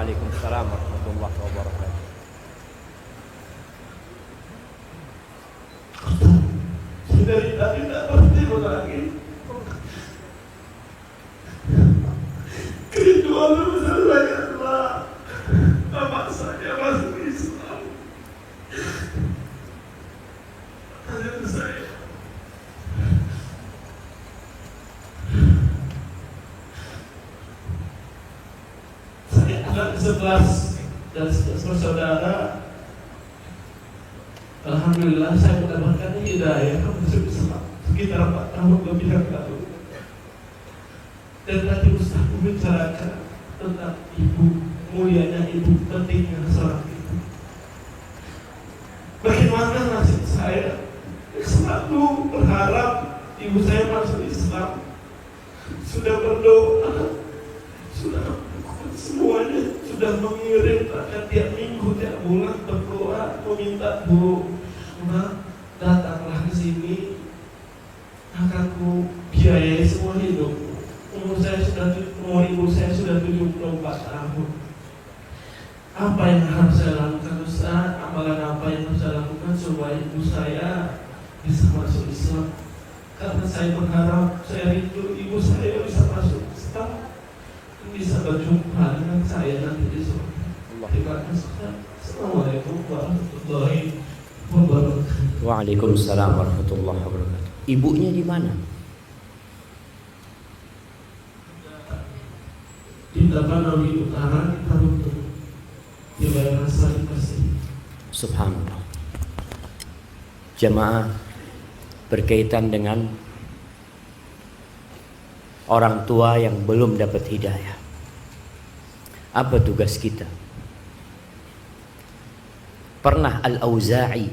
Waalaikumsalam warahmatullahi wabarakatuh. Dari tadi tak berhenti lagi. Kerinduan besar saya adalah bapak saya masuk Islam. Hasil saya anak 11 dan 11 bersaudara. Alhamdulillah saya mendapatkan hidayah masuk Islam sekitar 4 tahun lebih yang lalu. Dan tadi Ustaz membicarakan tentang ibu, mulianya ibu, pentingnya seorang ibu. Bagaimana nasib saya? Selalu berharap ibu saya masuk Islam. Sudah berdoa, sudah semuanya, sudah mengirim bahkan tiap minggu, tiap bulan berdoa meminta, Bu, Mak, datanglah ke sini, akan ku biayai semua hidup. Umur ibu saya sudah 74 tahun. Apa yang harus saya lakukan, Ustaz? Amalan apa yang harus saya lakukan supaya ibu saya bisa masuk Islam? Karena saya berharap, saya rindu ibu saya bisa masuk Islam, bisa berjumpa dengan saya nanti di surga. Terima kasih. Assalamualaikum warahmatullahi wabarakatuh. Waalaikumsalam warahmatullahi wabarakatuh. Ibunya di mana? Di Tapanuli Utara, di Tarutung, di daerah Saripasi. Subhanallah. Jamaah, berkaitan dengan orang tua yang belum dapat hidayah. Apa tugas kita? Pernah Al-Auza'i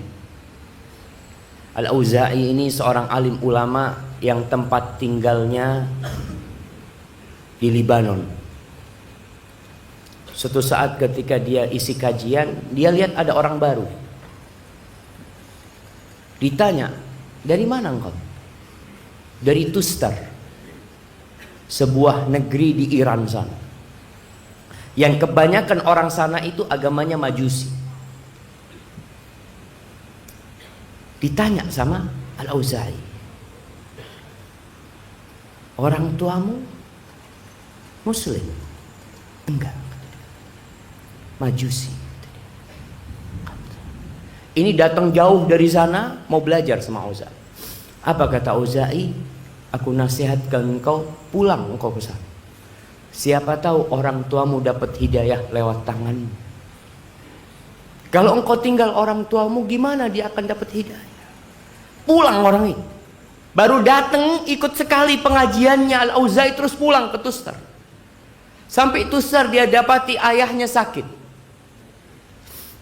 ini seorang alim ulama yang tempat tinggalnya di Libanon. Suatu saat ketika dia isi kajian, dia lihat ada orang baru. Ditanya, dari mana engkau? Dari Tustar, sebuah negeri di Iran sana, yang kebanyakan orang sana itu agamanya Majusi. Ditanya sama Al-Auza'i, orang tuamu Muslim? Enggak, Majusi. Ini datang jauh dari sana mau belajar sama Auza'i. Apa kata Auza'i? Aku nasihatkan engkau, pulang engkau ke sana. Siapa tahu orang tuamu dapat hidayah lewat tanganmu. Kalau engkau tinggal orang tuamu, gimana dia akan dapat hidayah? Pulang orang ini. Baru datang ikut sekali pengajiannya Al-Auza'i, terus pulang ke Tustar. Sampai Tustar dia dapati ayahnya sakit.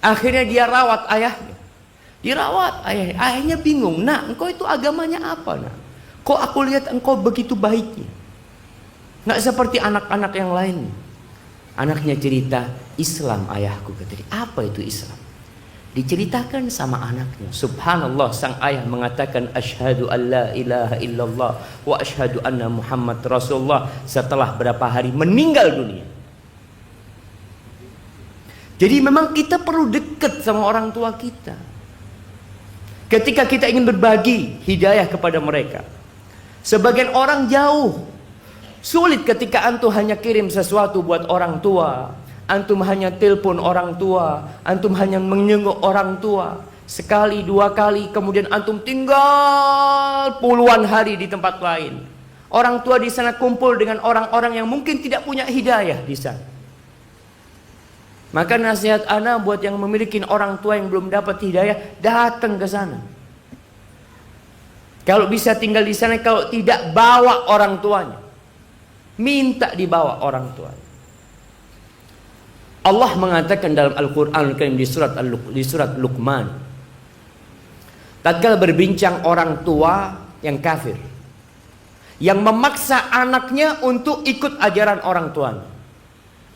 Akhirnya dia rawat ayahnya. Dirawat ayahnya. Ayahnya bingung. Nak, engkau itu agamanya apa, nak? Kok aku lihat engkau begitu baiknya, nggak seperti anak-anak yang lain. Anaknya cerita, Islam ayahku, kata dia. Apa itu Islam? Diceritakan sama anaknya. Subhanallah, sang ayah mengatakan asyhadu an la ilaha illallah wa asyhadu anna Muhammad Rasulullah setelah berapa hari meninggal dunia. Jadi memang kita perlu dekat sama orang tua kita. Ketika kita ingin berbagi hidayah kepada mereka. Sebagian orang jauh. Sulit ketika antum hanya kirim sesuatu buat orang tua. Antum hanya telepon orang tua. Antum hanya menjenguk orang tua. Sekali, dua kali. Kemudian antum tinggal puluhan hari di tempat lain. Orang tua di sana kumpul dengan orang-orang yang mungkin tidak punya hidayah di sana. Maka nasihat ana buat yang memiliki orang tua yang belum dapat hidayah, datang ke sana. Kalau bisa tinggal di sana, kalau tidak bawa orang tuanya. Minta dibawa orang tuanya. Allah mengatakan dalam Al-Qur'an Al-Karim di surat Luqman. Tatkala berbincang orang tua yang kafir, yang memaksa anaknya untuk ikut ajaran orang tuanya.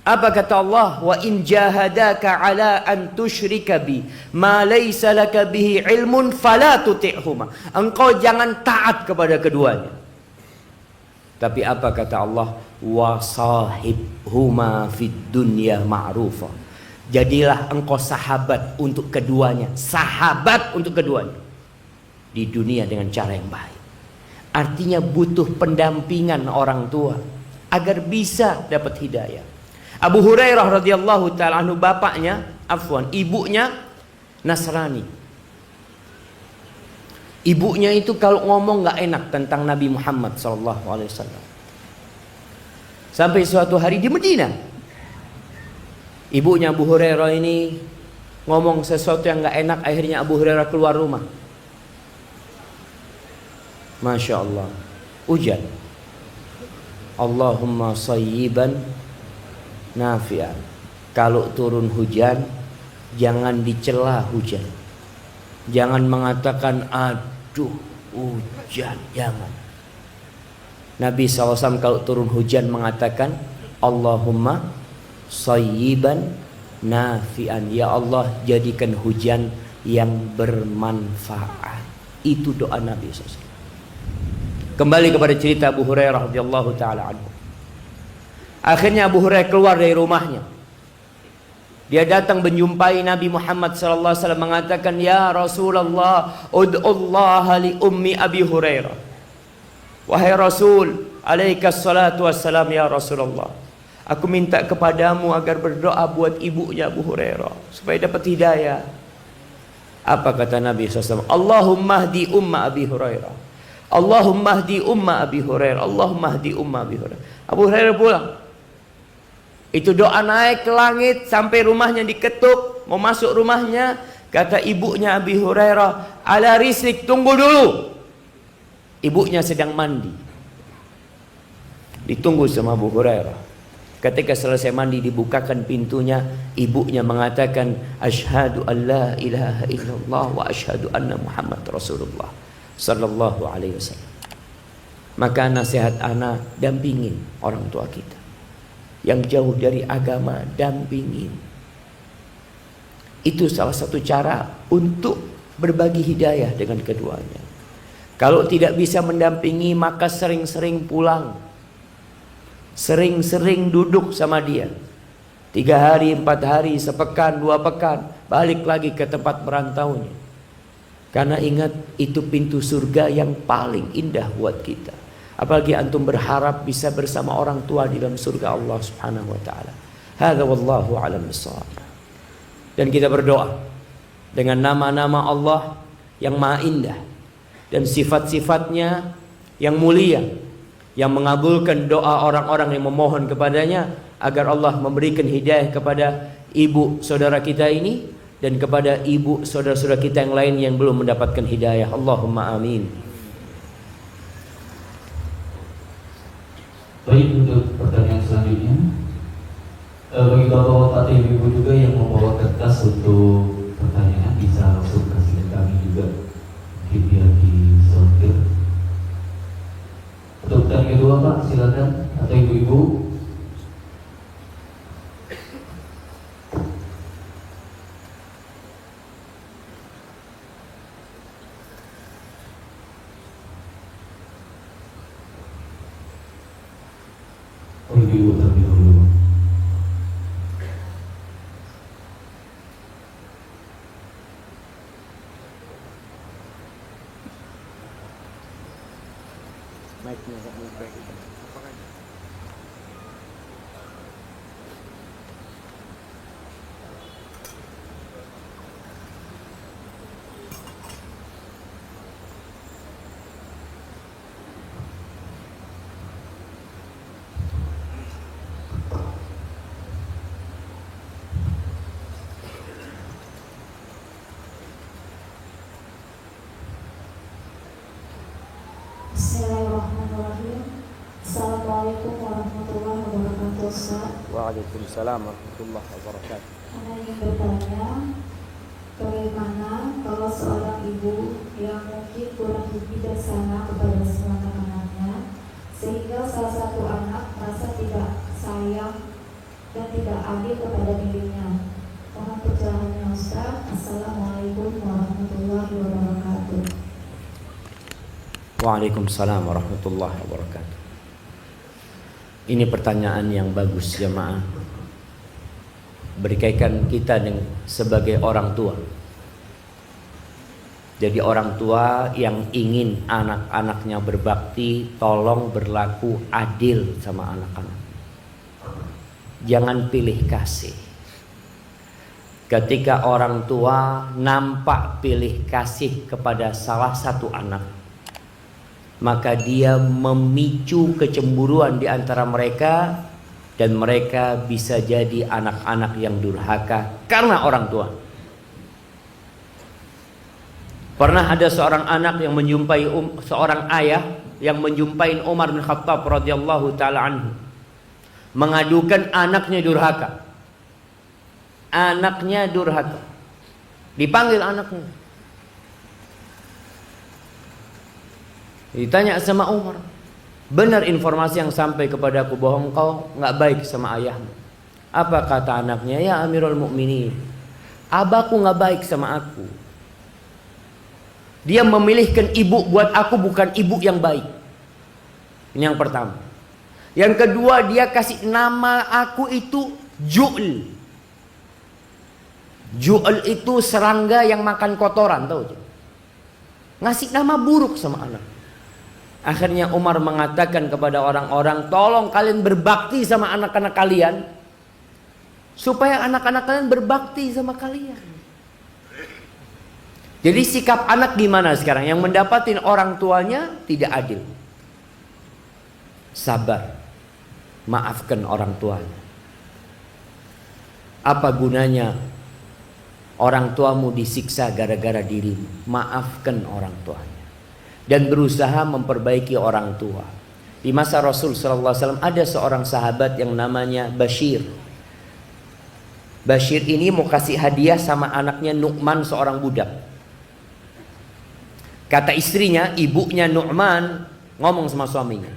Apa kata Allah? Wa in jahadaka ala an tusyrika bi ma laysa laka bihi ilmun fala tuti'huma. Engkau jangan taat kepada keduanya. Tapi apa kata Allah? Wasahibhuma fid dunya ma'rufa. Jadilah engkau sahabat untuk keduanya. Sahabat untuk keduanya. Di dunia dengan cara yang baik. Artinya butuh pendampingan orang tua agar bisa dapat hidayah. Abu Hurairah radhiyallahu ta'ala anhu, ibunya Nasrani. Ibunya itu kalau ngomong gak enak tentang Nabi Muhammad SAW. Sampai suatu hari di Medina, ibunya Abu Hurairah ini ngomong sesuatu yang gak enak. Akhirnya Abu Hurairah keluar rumah. Masya Allah, hujan. Allahumma sayyiban nafi'an. Kalau turun hujan, jangan dicela hujan. Jangan mengatakan aduh hujan, jangan. Nabi SAW kalau turun hujan mengatakan Allahumma sayyiban nafi'an. Ya Allah, jadikan hujan yang bermanfaat. Itu doa Nabi SAW. Kembali kepada cerita Abu Hurairah radhiyallahu taala anhu. Akhirnya Abu Hurairah keluar dari rumahnya. Dia datang menjumpai Nabi Muhammad sallallahu alaihi wasallam, mengatakan, "Ya Rasulullah, ud'ullaha li ummi Abi Hurairah." Wahai Rasul, alaikas salatu wassalam ya Rasulullah. Aku minta kepadamu agar berdoa buat ibunya Abu Hurairah supaya dapat hidayah. Apa kata Nabi SAW? Allahumma hdi umma Abi Hurairah. Allahumma hdi umma Abi Hurairah. Allahumma hdi umma Abi Hurairah. Abu Hurairah pulang. Itu doa naik ke langit sampai rumahnya diketuk. Mau masuk rumahnya, kata ibunya Abi Hurairah, ala risik, tunggu dulu. Ibunya sedang mandi. Ditunggu sama Abu Hurairah. Ketika selesai mandi, dibukakan pintunya. Ibunya mengatakan, asyhadu an la ilaha illallah wa asyhadu anna Muhammad Rasulullah sallallahu alaihi wasallam. Maka nasihat anak, dampingin orang tua kita yang jauh dari agama, dampingin. Itu salah satu cara untuk berbagi hidayah dengan keduanya. Kalau tidak bisa mendampingi, maka sering-sering pulang, sering-sering duduk sama dia. 3 hari, 4 hari, sepekan, 2 pekan, balik lagi ke tempat merantaunya. Karena ingat, itu pintu surga yang paling indah buat kita. Apalagi antum berharap bisa bersama orang tua di dalam surga Allah Subhanahu wa taala. Hadza wallahu a'lam bissawab. Dan kita berdoa dengan nama-nama Allah yang maha indah dan sifat-sifatnya yang mulia, yang mengabulkan doa orang-orang yang memohon kepadanya, agar Allah memberikan hidayah kepada ibu saudara kita ini dan kepada ibu saudara-saudara kita yang lain yang belum mendapatkan hidayah. Allahumma amin. Baik, untuk pertanyaan selanjutnya, bagi bapak-bapak atau ibu juga yang membawa kertas untuk pertanyaan, bisa langsung kasih ke kami juga, mungkin biar disortir. Untuk pertanyaan kedua Pak, silakan, atau ibu-ibu. Ibu terlebih dahulu. Bismillahirrahmanirrahim. Assalamualaikum warahmatullahi wabarakatuh. Ustaz. Waalaikumsalam warahmatullahi wabarakatuh. Saya ingin bertanya, bagaimana kalau seorang ibu yang mungkin kurang bijaksana kepada semua anak-anaknya, sehingga salah satu anak merasa tidak sayang dan tidak adil kepada dirinya. Mohon pencerahannya Ustaz. Assalamualaikum warahmatullahi wabarakatuh. Waalaikumsalam warahmatullahi wabarakatuh. Ini pertanyaan yang bagus jemaah. Berkaitan kita dengan sebagai orang tua. Jadi orang tua yang ingin anak-anaknya berbakti, tolong berlaku adil sama anak-anak. Jangan pilih kasih. Ketika orang tua nampak pilih kasih kepada salah satu anak, maka dia memicu kecemburuan di antara mereka, dan mereka bisa jadi anak-anak yang durhaka karena orang tua. Pernah ada seorang anak yang menjumpai seorang ayah yang menjumpai Umar bin Khattab radhiyallahu taala anhu, mengadukan anaknya durhaka. Anaknya durhaka. Dipanggil anaknya. Ditanya sama Umar, benar informasi yang sampai kepadaku bahwa engkau nggak baik sama ayahmu. Apa kata anaknya? Ya Amirul Mukminin, abahku nggak baik sama aku. Dia memilihkan ibu buat aku, bukan ibu yang baik. Ini yang pertama. Yang kedua, dia kasih nama aku itu Ju'l. Ju'l itu serangga yang makan kotoran, tahu? Ngasih nama buruk sama anak. Akhirnya Umar mengatakan kepada orang-orang, tolong kalian berbakti sama anak-anak kalian, supaya anak-anak kalian berbakti sama kalian. Jadi sikap anak gimana sekarang? Yang mendapatin orang tuanya tidak adil. Sabar, maafkan orang tuanya. Apa gunanya orang tuamu disiksa gara-gara dirimu? Maafkan orang tuanya dan berusaha memperbaiki orang tua. Di masa Rasul SAW ada seorang sahabat yang namanya Bashir. Bashir ini mau kasih hadiah sama anaknya Nu'man, seorang budak. Kata istrinya, ibunya Nu'man ngomong sama suaminya,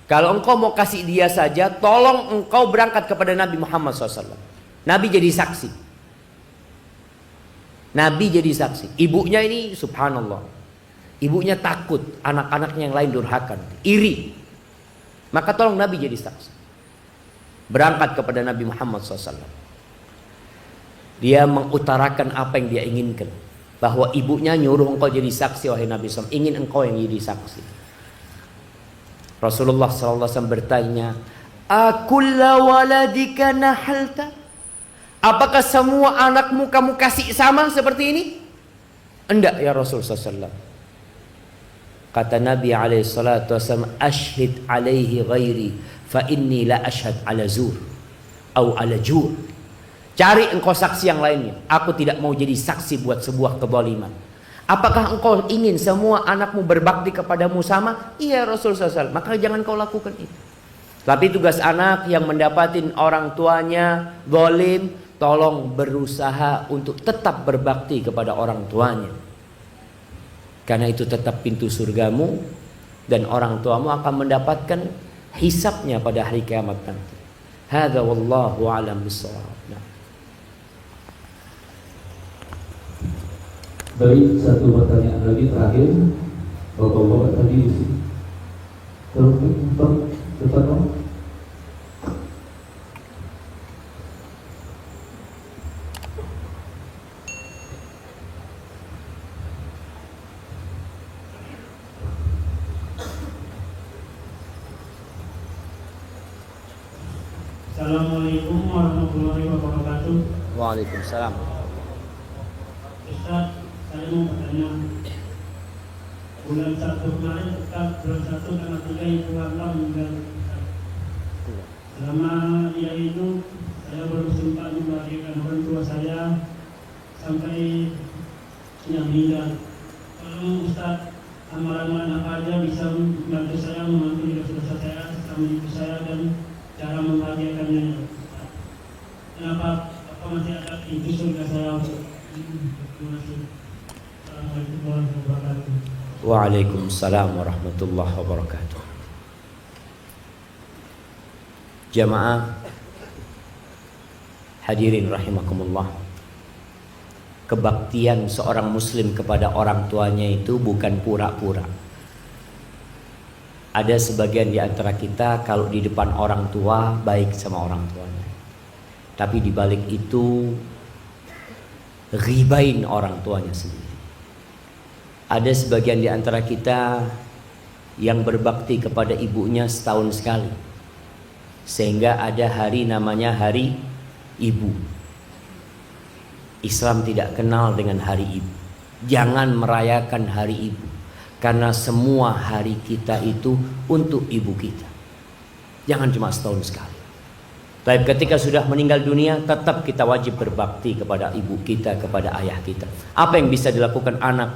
kalau engkau mau kasih dia saja, tolong engkau berangkat kepada Nabi Muhammad SAW. Nabi jadi saksi. Nabi jadi saksi. Ibunya ini subhanallah, ibunya takut anak-anaknya yang lain durhaka, iri. Maka tolong Nabi jadi saksi. Berangkat kepada Nabi Muhammad SAW. Dia mengutarakan apa yang dia inginkan, bahwa ibunya nyuruh engkau jadi saksi wahai Nabi SAW, ingin engkau yang jadi saksi. Rasulullah SAW bertanya, akulla waladika nahalta? Apakah semua anakmu kamu kasih sama seperti ini? Enggak ya Rasulullah SAW. Kata Nabi SAW, ashhid alaihi ghairi fa inni la ashhad ala zur atau ala jur. Cari engkau saksi yang lainnya, aku tidak mau jadi saksi buat sebuah kezaliman. Apakah engkau ingin semua anakmu berbakti kepadamu sama? Iya Rasulullah SAW, maka jangan kau lakukan itu. Tapi tugas anak yang mendapatin orang tuanya zalim, tolong berusaha untuk tetap berbakti kepada orang tuanya. Karena itu tetap pintu surgamu, dan orang tuamu akan mendapatkan hisabnya pada hari kiamat nanti. Hadza wallahu a'lam bissawab. Baik, satu pertanyaan lagi terakhir. Bapak-bapak tadi di sini. Terus depan dong. Assalamualaikum warahmatullahi wabarakatuh. Waalaikumsalam. Ustaz, saya mau bertanya. Bulan 1 kemarin, bulan 1 tanggal 3 Ibu Warna meninggal. Selama dia itu, saya belum sempat membagikan orang tua saya sampai dia meninggal. Kalau Ustaz, amalan-amalan apa aja bisa membantu saya membantu dosa saya sama ibu saya dan cara membahagiakannya. Kenapa masih ada pintu surga saya untuk terima kasih. Assalamualaikum warahmatullahi wabarakatuh. Waalaikumsalam warahmatullahi wabarakatuh. Jamaah hadirin rahimakumullah, kebaktian seorang muslim kepada orang tuanya itu bukan pura-pura. Ada sebagian di antara kita kalau di depan orang tua baik sama orang tuanya, tapi di balik itu ribain orang tuanya sendiri. Ada sebagian di antara kita yang berbakti kepada ibunya setahun sekali, sehingga ada hari namanya hari ibu. Islam tidak kenal dengan hari ibu. Jangan merayakan hari ibu, karena semua hari kita itu untuk ibu kita. Jangan cuma setahun sekali. Tapi ketika sudah meninggal dunia, tetap kita wajib berbakti kepada ibu kita, kepada ayah kita. Apa yang bisa dilakukan anak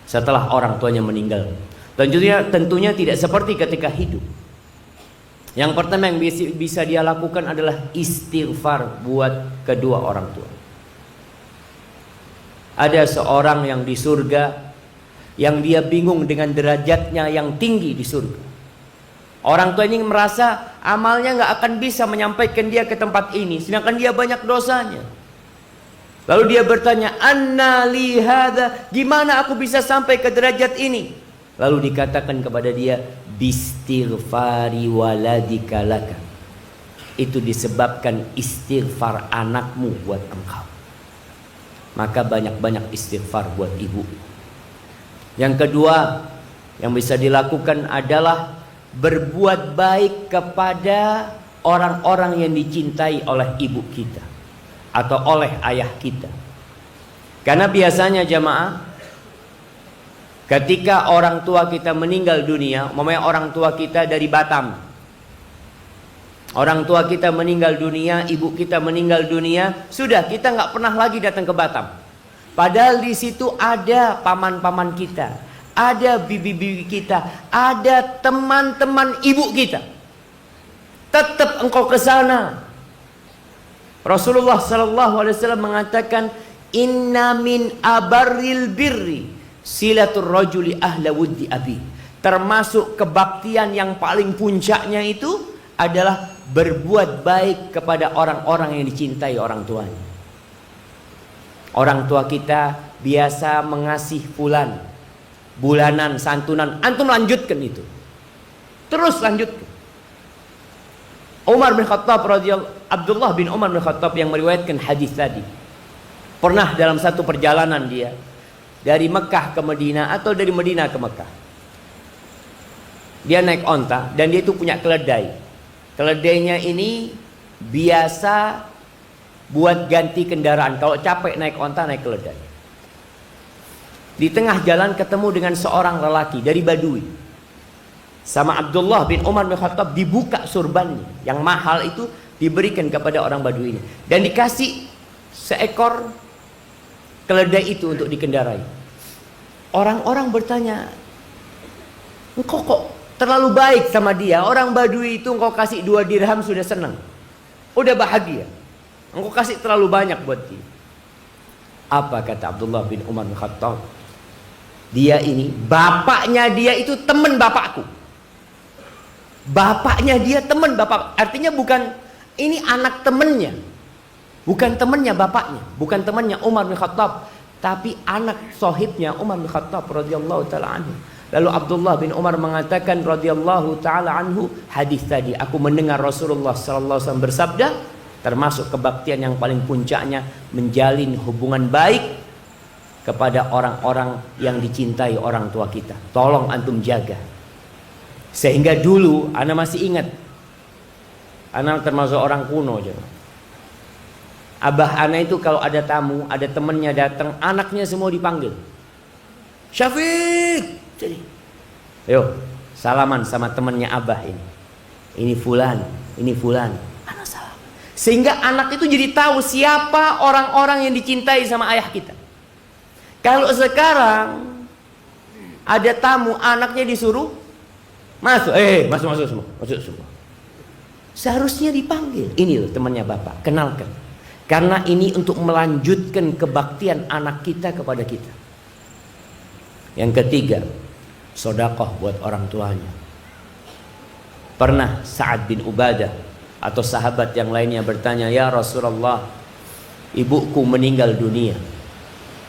setelah orang tuanya meninggal? Tentunya tidak seperti ketika hidup. Yang pertama yang bisa dia lakukan adalah istighfar buat kedua orang tua. Ada seorang yang di surga, yang dia bingung dengan derajatnya yang tinggi di surga. Orang tua ini merasa amalnya nggak akan bisa menyampaikan dia ke tempat ini, sedangkan dia banyak dosanya. Lalu dia bertanya, "Anna li hadza?" Gimana aku bisa sampai ke derajat ini? Lalu dikatakan kepada dia, "Bistighfari waladika laka." Itu disebabkan istighfar anakmu buat engkau. Maka banyak-banyak istighfar buat ibu. Yang kedua yang bisa dilakukan adalah berbuat baik kepada orang-orang yang dicintai oleh ibu kita atau oleh ayah kita. Karena biasanya jamaah, ketika orang tua kita meninggal dunia, umpamanya orang tua kita dari Batam, orang tua kita meninggal dunia, ibu kita meninggal dunia, sudah kita nggak pernah lagi datang ke Batam. Padahal di situ ada paman-paman kita, ada bibi-bibi kita, ada teman-teman ibu kita. Tetap engkau ke sana. Rasulullah sallallahu alaihi wasallam mengatakan, "Inna min abarril birri silatur rajuli ahla wuddi abi." Termasuk kebaktian yang paling puncaknya itu adalah berbuat baik kepada orang-orang yang dicintai orang tuanya. Orang tua kita biasa mengasih fulan, bulanan, santunan, antum lanjutkan itu. Terus lanjutkan. Umar bin Khattab Abdullah bin Umar bin Khattab yang meriwayatkan hadis tadi, pernah dalam satu perjalanan dia dari Mekah ke Madinah atau dari Madinah ke Mekah. Dia naik onta dan dia itu punya keledai. Keledainya ini biasa buat ganti kendaraan. Kalau capek naik onta, naik keledai. Di tengah jalan ketemu dengan seorang lelaki dari Badui. Sama Abdullah bin Umar bin Khattab dibuka surbannya. Yang mahal itu diberikan kepada orang Badui ini. Dan dikasih seekor keledai itu untuk dikendarai. Orang-orang bertanya, engkau kok terlalu baik sama dia? Orang Badui itu engkau kasih 2 dirham sudah senang, udah bahagia. Engkau kasih terlalu banyak buat dia. Apa kata Abdullah bin Umar bin Khattab? Dia ini, bapaknya dia itu teman bapakku. Bapaknya dia teman bapak. Artinya bukan ini anak temannya, bukan temannya bapaknya, bukan temannya Umar bin Khattab, tapi anak sohibnya Umar bin Khattab radhiyallahu taala anhu. Lalu Abdullah bin Umar mengatakan radhiyallahu taala anhu, hadis tadi, aku mendengar Rasulullah sallallahu alaihi wasallam bersabda, termasuk kebaktian yang paling puncaknya menjalin hubungan baik kepada orang-orang yang dicintai orang tua kita. Tolong antum jaga. Sehingga dulu ana masih ingat, ana termasuk orang kuno aja. Abah ana itu kalau ada tamu, ada temannya datang, anaknya semua dipanggil. Syafiq, jadi, ayo salaman sama temannya abah ini. Ini fulan, ini fulan. Anak salam. Sehingga anak itu jadi tahu siapa orang-orang yang dicintai sama ayah kita. Kalau sekarang ada tamu, anaknya disuruh masuk, masuk semua. Seharusnya dipanggil. Ini loh temannya bapak, kenalkan. Karena ini untuk melanjutkan kebaktian anak kita kepada kita. Yang ketiga, sedekah buat orang tuanya. Pernah Sa'ad bin Ubadah atau sahabat yang lainnya bertanya, "Ya Rasulullah, ibuku meninggal dunia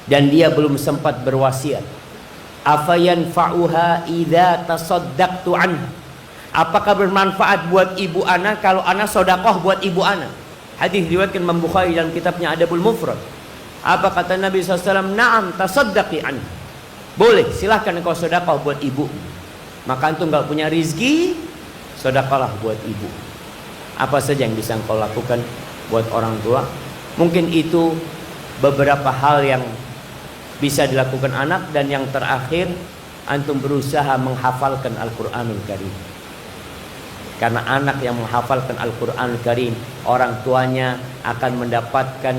dan dia belum sempat berwasiat. Afayanfa'uha idza tasaddaqtu anha. Apakah bermanfaat buat ibu ana kalau ana sedekah buat ibu ana? Hadis diriwayatkan Imam Bukhari dalam kitabnya Adabul Mufrad. Apa kata Nabi SAW? Na'am tasaddaqi anha. Boleh, silahkan engkau sedekah buat ibu. Maka antum kalau punya rizki, sedekahlah buat ibu. Apa saja yang bisa engkau lakukan buat orang tua? Mungkin itu beberapa hal yang bisa dilakukan anak. Dan yang terakhir, antum berusaha menghafalkan Al-Quranul Karim. Karena anak yang menghafalkan Al-Quranul Karim, orang tuanya akan mendapatkan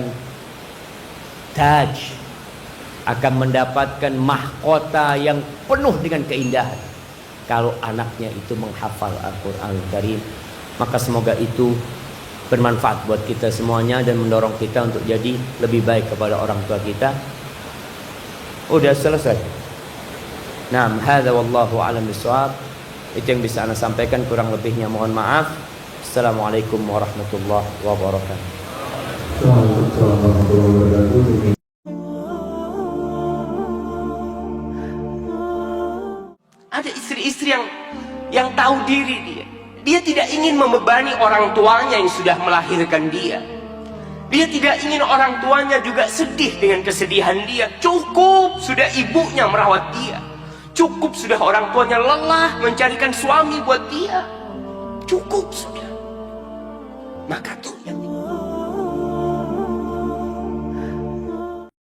taj, akan mendapatkan mahkota yang penuh dengan keindahan kalau anaknya itu menghafal Al-Quranul Karim. Maka semoga itu bermanfaat buat kita semuanya dan mendorong kita untuk jadi lebih baik kepada orang tua kita. Udah selesai. Nah, hadza wallahu a'lam bishawab. Itu yang bisa Anda sampaikan, kurang lebihnya mohon maaf. Assalamualaikum warahmatullahi wabarakatuh. Waalaikumsalam warahmatullahi wabarakatuh. Ada istri-istri yang tahu diri dia. Dia tidak ingin membebani orang tuanya yang sudah melahirkan dia. Dia tidak ingin orang tuanya juga sedih dengan kesedihan dia. Cukup sudah ibunya merawat dia. Cukup sudah orang tuanya lelah mencarikan suami buat dia. Cukup sudah. Maka tuh yang